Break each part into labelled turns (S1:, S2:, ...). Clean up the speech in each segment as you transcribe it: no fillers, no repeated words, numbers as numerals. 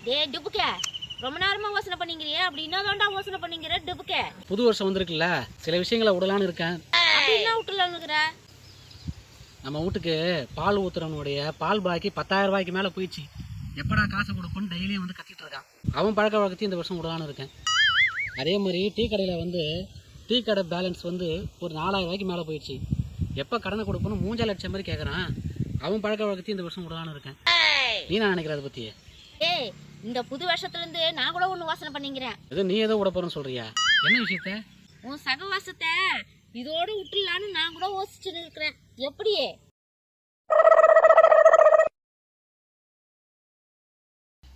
S1: டேய் டுபுக்கே, ரொம்ப நேரமா யோசனை பண்ணீங்கறியே, அப்படி என்னதான்டா யோசனை பண்ணீங்கற டுபுக்கே?
S2: புது வருஷம் வந்திருக்குல்ல, சில விஷயங்களை விடலான்னு இருக்கேன்.
S1: அப்படின்னா விட்டுலாம்ங்கற.
S2: நம்ம வீட்டுக்கு பால் ஊத்துறவனுடைய பால் பாக்கி 10,000 ரூபாய்க்கு மேலே போயிடுச்சு. எப்படா காசை கொடுப்போன்னு டெய்லியும் வந்து கத்திட்டு இருக்கான். அவன் பழக்க வழக்கத்தையும் இந்த வருஷம் விடலான்னு இருக்கேன். அதே மாதிரி டீ கடையில் வந்து டீ கடை பேலன்ஸ் வந்து ஒரு 4,000 ரூபாய்க்கு மேலே போயிடுச்சு. எப்போ கடனை கொடுப்போன்னு 3 லட்சம் மாதிரி கேட்குறான். அவன் பழக்க வழக்கத்தையும் இந்த வருஷம் விடலான்னு இருக்கேன். நீ நான் நினைக்கிற அதை பற்றி?
S1: ஏய், இந்த புது வருஷத்துல இருந்து நான் கூட ஒண்ணு யோசனை பண்ணீங்கறேன்.
S2: ஏதோ நீ ஏதோ விட போறேன்னு சொல்றியா? என்ன விஷயத்த?
S1: உன் சகவாசத்தை இதோட விட்டுலான்னு நான் கூட யோசிச்சுட்டு இருக்கிறேன். எப்படி?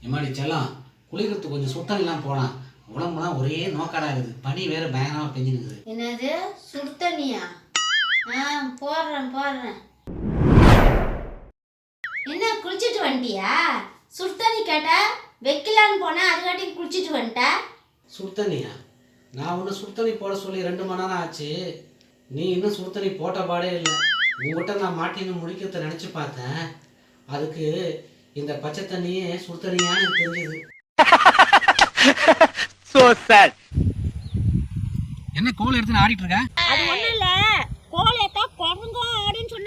S2: எம்மாடி செல்லம், குளிக்கிறதுக்கு கொஞ்சம் சுத்தம் போனா உடம்புலாம் ஒரே நோக்காடா இருக்குது. பனி வேற பயங்கரமா பெஞ்சிருக்குது.
S1: என்னது சுடுதண்ணியா? போடுறேன். என்ன குளிச்சுட்டு வந்துட்டியா? சுடுதண்ணி கேட்டா வைக்கலான்னு போனா அதுக்காட்டி குளிச்சுட்டு வந்துட்டா.
S2: சுடுதண்ணியா? நான் ஒன்று சுடுதண்ணி போட சொல்லி 2 மணி நேரம் ஆச்சு. நீ இன்னும் சுடுதண்ணி போட்ட பாடே இல்லை. உங்கள்கிட்ட நான் மாட்டின்னு முடிக்கிறத நினச்சி பார்த்தேன். அதுக்கு இந்த பச்சை தண்ணியே சுடுதண்ணியான்னு தெரிஞ்சது. என்ன கோல் எடுத்து ஆடிட்டு இருக்க?
S1: அது ஒண்ணும் இல்ல, கோலேத்தா குரங்கோ ஆடின்னு சொன்ன